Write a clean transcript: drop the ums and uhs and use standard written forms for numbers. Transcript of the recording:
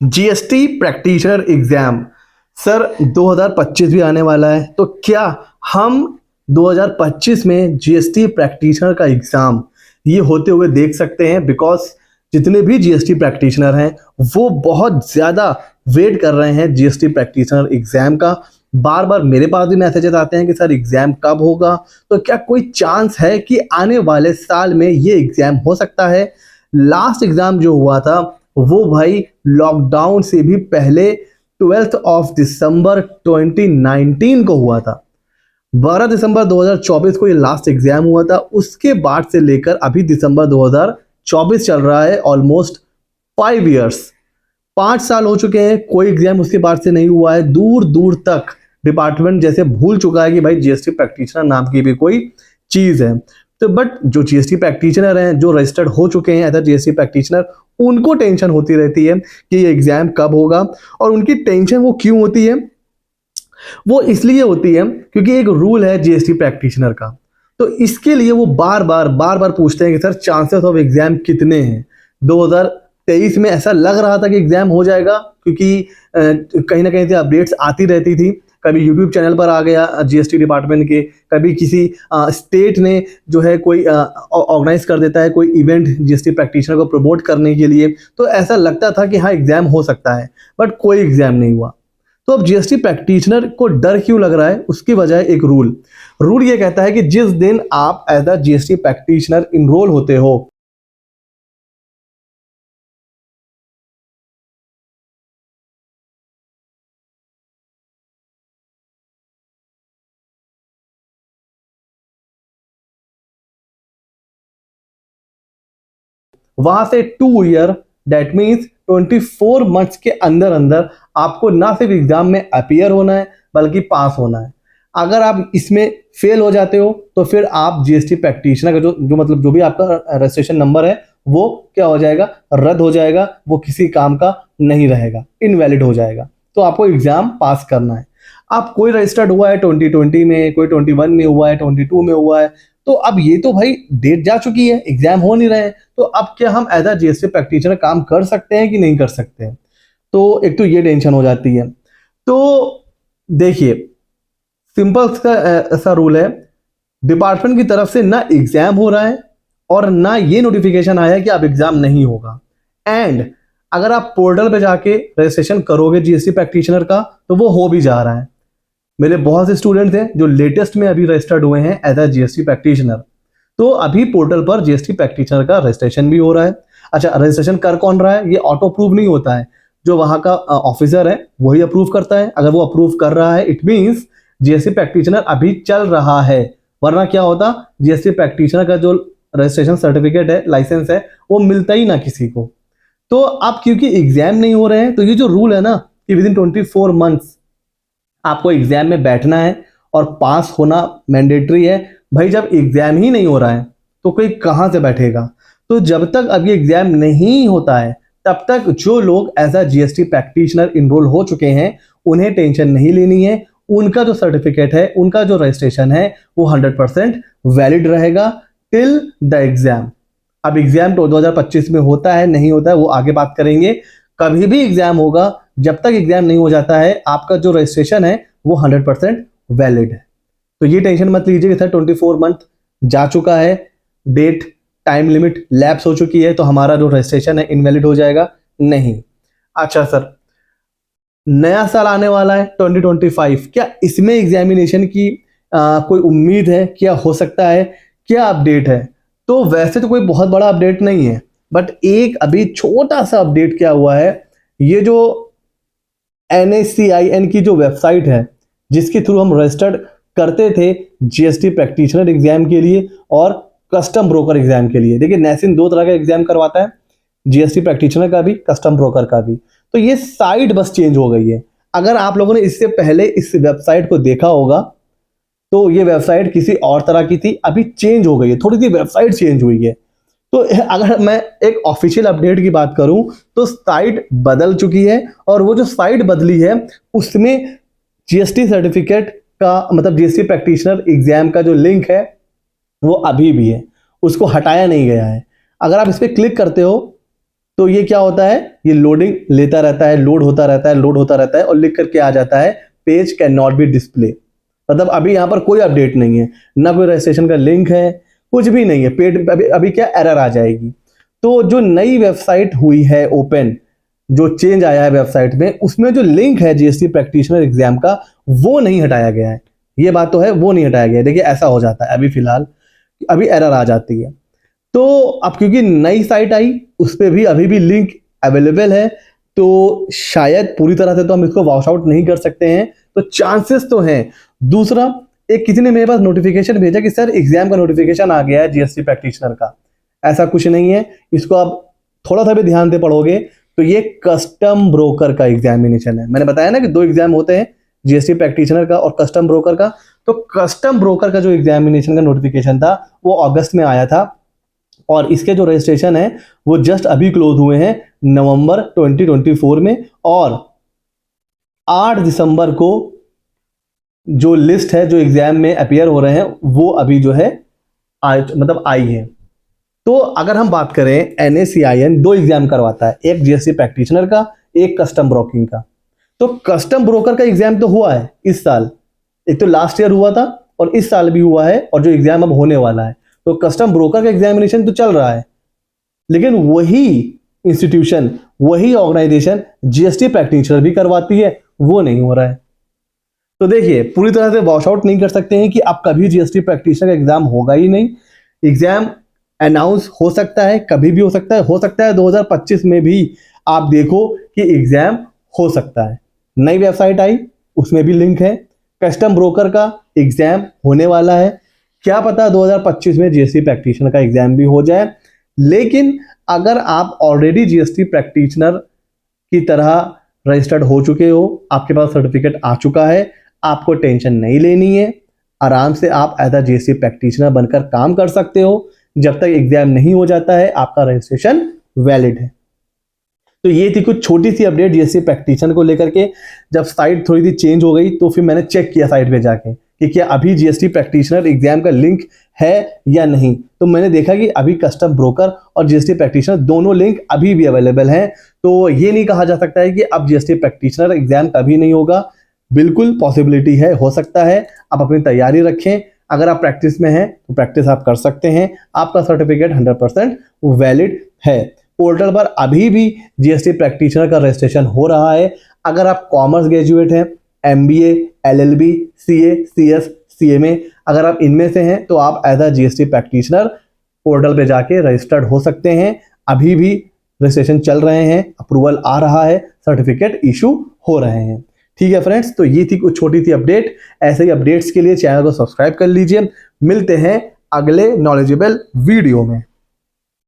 GST practitioner exam sir 2025 भी आने वाला है, तो क्या हम 2025 में जीएसटी प्रैक्टिशनर का एग्जाम ये होते हुए देख सकते हैं? बिकॉज जितने भी जीएसटी प्रैक्टिशनर हैं वो बहुत ज़्यादा वेट कर रहे हैं जीएसटी प्रैक्टिशनर एग्जाम का। बार बार मेरे पास भी मैसेजेस आते हैं कि सर एग्जाम कब होगा, तो क्या कोई चांस है कि आने वाले साल में ये एग्जाम हो सकता है? लास्ट एग्जाम जो हुआ था वो भाई लॉकडाउन से भी पहले 12 दिसंबर 2019 को हुआ था। 12 दिसंबर 2024 को ये लास्ट एग्जाम हुआ था। उसके बाद से लेकर अभी दिसंबर 2024 चल रहा है। ऑलमोस्ट 5 इयर्स, 5 साल हो चुके हैं, कोई एग्जाम उसके बाद से नहीं हुआ है। दूर दूर तक डिपार्टमेंट जैसे भूल चुका है कि भाई जीएसटी प्रैक्टिशनर नाम की भी कोई चीज़ है। तो बट जो जीएसटी प्रैक्टिशनर हैं, जो रजिस्टर्ड हो चुके हैं एज अ जीएसटी प्रैक्टिशनर, उनको टेंशन होती रहती है कि ये एग्जाम कब होगा। और उनकी टेंशन वो क्यों होती है? वो इसलिए होती है क्योंकि एक रूल है जीएसटी प्रैक्टिशनर का। तो इसके लिए वो बार बार पूछते हैं कि सर चांसेस ऑफ एग्जाम कितने हैं। 2023 में ऐसा लग रहा था कि एग्जाम हो जाएगा, क्योंकि कहीं ना कहीं से अपडेट्स आती रहती थी। कभी यूट्यूब चैनल पर आ गया जीएसटी डिपार्टमेंट के, कभी किसी स्टेट ने जो है कोई ऑर्गेनाइज कर देता है कोई इवेंट जीएसटी प्रैक्टिशनर को प्रमोट करने के लिए। तो ऐसा लगता था कि हाँ एग्जाम हो सकता है, बट कोई एग्जाम नहीं हुआ। तो अब जीएसटी प्रैक्टिशनर को डर क्यों लग रहा है? उसकी वजह एक रूल ये कहता है कि जिस दिन आप as a GST practitioner enrol होते हो, वहां से 2 ईयर, दैट मीन्स 24 मंथ्स के अंदर अंदर आपको ना सिर्फ एग्जाम में अपियर होना है बल्कि पास होना है। अगर आप इसमें फेल हो जाते हो तो फिर आप जीएसटी प्रैक्टिशनर का जो मतलब जो भी आपका रजिस्ट्रेशन नंबर है वो क्या हो जाएगा? रद्द हो जाएगा। वो किसी काम का नहीं रहेगा, इनवैलिड हो जाएगा। तो आपको एग्जाम पास करना है। आप कोई रजिस्टर्ड हुआ है 2020 में, कोई 21 में हुआ है, 22 में हुआ है, तो अब ये तो भाई डेट जा चुकी है, एग्जाम हो नहीं रहे हैं। तो अब क्या हम एज अ जीएसटी प्रैक्टिशनर काम कर सकते हैं कि नहीं कर सकते हैं? तो एक तो ये टेंशन हो जाती है। तो देखिए, सिंपल सा ऐसा रूल है, डिपार्टमेंट की तरफ से ना एग्जाम हो रहा है और ना ये नोटिफिकेशन आया है कि अब एग्जाम नहीं होगा। एंड अगर आप पोर्टल पे जाके रजिस्ट्रेशन करोगे जीएसटी प्रैक्टिशनर का तो वो हो भी जा रहा है। मेरे बहुत से स्टूडेंट्स हैं जो लेटेस्ट में अभी रजिस्टर्ड हुए हैं एज अ जीएसटी प्रैक्टिशनर। तो अभी पोर्टल पर जीएसटी प्रैक्टिशनर का रजिस्ट्रेशन भी हो रहा है। अच्छा, रजिस्ट्रेशन कर कौन रहा है? ये ऑटो अप्रूव नहीं होता है, जो वहां का ऑफिसर है वही अप्रूव करता है। अगर वो अप्रूव कर रहा है इट मीन्स जीएसटी प्रैक्टिशनर अभी चल रहा है। वरना क्या होता, जीएसटी प्रैक्टिशनर का जो रजिस्ट्रेशन सर्टिफिकेट है, लाइसेंस है, वो मिलता ही ना किसी को। तो अब क्योंकि एग्जाम नहीं हो रहे हैं, तो ये जो रूल है ना कि विद इन 24 मंथ्स आपको एग्जाम में बैठना है और पास होना मैंडेटरी है। भाई जब एग्जाम ही नहीं हो रहा है तो कोई कहाँ से बैठेगा? तो जब तक अब ये एग्जाम नहीं होता है तब तक जो लोग as a GST practitioner enrol हो चुके हैं उन्हें टेंशन नहीं लेनी है। उनका जो सर्टिफिकेट है, उनका जो रजिस्ट्रेशन है, वो 100% वैलिड रहेगा टिल द एग्जाम। अब एग्जाम तो 2025 में होता है नहीं होता है वो आगे बात करेंगे। कभी भी एग्जाम होगा, जब तक एग्जाम नहीं हो जाता है आपका जो रजिस्ट्रेशन है वो 100% वैलिड है। तो ये टेंशन मत लीजिए कि सर 24 मंथ जा चुका है, डेट टाइम लिमिट लैप्स हो चुकी है तो हमारा जो रजिस्ट्रेशन है इनवैलिड हो जाएगा। नहीं। अच्छा सर, नया साल आने वाला है 2025, क्या इसमें एग्जामिनेशन की कोई उम्मीद है? क्या हो सकता है? क्या अपडेट है? तो वैसे तो कोई बहुत बड़ा अपडेट नहीं है, बट एक अभी छोटा सा अपडेट क्या हुआ है, ये जो NACIN की जो वेबसाइट है जिसके थ्रू हम रजिस्टर्ड करते थे जीएसटी प्रैक्टिशनर एग्जाम के लिए और कस्टम ब्रोकर एग्जाम के लिए। देखिए, नैसिन दो तरह का एग्जाम करवाता है, जीएसटी प्रैक्टिशनर का भी, कस्टम ब्रोकर का भी। तो ये साइट बस चेंज हो गई है। अगर आप लोगों ने इससे पहले इस वेबसाइट को देखा होगा तो ये वेबसाइट किसी और तरह की थी, अभी चेंज हो गई है, थोड़ी सी वेबसाइट चेंज हुई है। तो अगर मैं एक ऑफिशियल अपडेट की बात करूं तो साइट बदल चुकी है, और वो जो साइट बदली है उसमें जीएसटी सर्टिफिकेट का मतलब जीएसटी प्रैक्टिशनर एग्जाम का जो लिंक है वो अभी भी है, उसको हटाया नहीं गया है। अगर आप इस पर क्लिक करते हो तो ये क्या होता है, ये लोडिंग लेता रहता है, लोड होता रहता है, लोड होता रहता है और लिख करके आ जाता है page can not be display. मतलब अभी यहाँ पर कोई अपडेट नहीं है, ना कोई रजिस्ट्रेशन का लिंक है, कुछ भी नहीं है, पेज अभी क्या एरर आ जाएगी। तो जो नई वेबसाइट हुई है ओपन, जो चेंज आया है वेबसाइट में, उसमें जो लिंक है जीएसटी प्रैक्टिशनर एग्जाम का वो नहीं हटाया गया है। ये बात तो है, वो नहीं हटाया गया है। देखिए ऐसा हो जाता है अभी फिलहाल, अभी एरर आ जाती है। तो अब क्योंकि नई साइट आई, उस पर भी अभी भी लिंक अवेलेबल है, तो शायद पूरी तरह से तो हम इसको वॉश आउट नहीं कर सकते हैं, तो चांसेस तो हैं। दूसरा, एक किसी ने मेरे पास नोटिफिकेशन भेजा कि सर एग्जाम का नोटिफिकेशन आ गया है जीएसटी प्रैक्टिशनर का। ऐसा कुछ नहीं है, इसको आप थोड़ा सा भी ध्यान से पढ़ोगे तो ये कस्टम ब्रोकर का एग्जामिनेशन है। मैंने बताया ना कि 2 एग्जाम होते हैं, जीएसटी प्रैक्टिशनर का और कस्टम ब्रोकर का। तो कस्टम ब्रोकर का जो एग्जामिनेशन का नोटिफिकेशन था वो अगस्त में आया था, और इसके जो रजिस्ट्रेशन है वो जस्ट अभी क्लोज हुए हैं नवंबर 2024 में। और 8 दिसंबर को जो लिस्ट है जो एग्जाम में अपीयर हो रहे हैं वो अभी जो है आई है। तो अगर हम बात करें, NACIN 2 एग्जाम करवाता है, एक जीएसटी प्रैक्टिशनर का, एक कस्टम ब्रोकिंग का। तो कस्टम ब्रोकर का एग्जाम तो हुआ है इस साल, एक तो लास्ट ईयर हुआ था और इस साल भी हुआ है, और जो एग्जाम अब होने वाला है, तो कस्टम ब्रोकर का एग्जामिनेशन तो चल रहा है, लेकिन वही इंस्टीट्यूशन, वही ऑर्गेनाइजेशन जीएसटी प्रैक्टिशनर भी करवाती है, वो नहीं हो रहा है। तो देखिए पूरी तरह से वॉश आउट नहीं कर सकते हैं कि अब कभी जीएसटी प्रैक्टिशनर का एग्जाम होगा ही नहीं। एग्जाम अनाउंस हो सकता है, कभी भी हो सकता है, 2025 में भी आप देखो कि एग्जाम हो सकता है। नई वेबसाइट आई, उसमें भी लिंक है। कस्टम ब्रोकर का एग्जाम होने वाला है, क्या पता 2025 में जीएसटी प्रैक्टिशनर का एग्जाम भी हो जाए। लेकिन अगर आप ऑलरेडी जीएसटी प्रैक्टिशनर की तरह रजिस्टर्ड हो चुके हो, आपके पास सर्टिफिकेट आ चुका है, आपको टेंशन नहीं लेनी है। आराम से आप एज अ जीएसटी प्रैक्टिशनर बनकर काम कर सकते हो। जब तक एग्जाम नहीं हो जाता है आपका रजिस्ट्रेशन वैलिड है। तो ये थी कुछ छोटी सी अपडेट जीएसटी प्रैक्टिशनर को लेकर के। जब साइट थोड़ी सी चेंज हो गई तो फिर मैंने चेक किया साइट पे जाके कि क्या अभी जीएसटी प्रैक्टिशनर एग्जाम का लिंक है या नहीं। तो मैंने देखा कि अभी कस्टम ब्रोकर और जीएसटी प्रैक्टिशनर दोनों लिंक अभी भी अवेलेबल हैं। तो ये नहीं कहा जा सकता है कि अब जीएसटी प्रैक्टिशनर एग्जाम कभी नहीं होगा, बिल्कुल पॉसिबिलिटी है, हो सकता है। आप अपनी तैयारी रखें, अगर आप प्रैक्टिस में हैं तो प्रैक्टिस आप कर सकते हैं, आपका सर्टिफिकेट 100% वैलिड है। पोर्टल पर अभी भी जीएसटी प्रैक्टिशनर का रजिस्ट्रेशन हो रहा है। अगर आप कॉमर्स ग्रेजुएट हैं, MBA, LLB, CA, CS, CMA, अगर आप इनमें से हैं तो आप as a GST practitioner portal पे जाके रजिस्टर्ड हो सकते हैं। अभी भी रजिस्ट्रेशन चल रहे हैं, अप्रूवल आ रहा है, सर्टिफिकेट इशू हो रहे हैं। ठीक है फ्रेंड्स, तो ये थी कुछ छोटी सी अपडेट। ऐसे ही अपडेट्स के लिए चैनल को सब्सक्राइब कर लीजिए। मिलते हैं अगले नॉलेजेबल वीडियो में।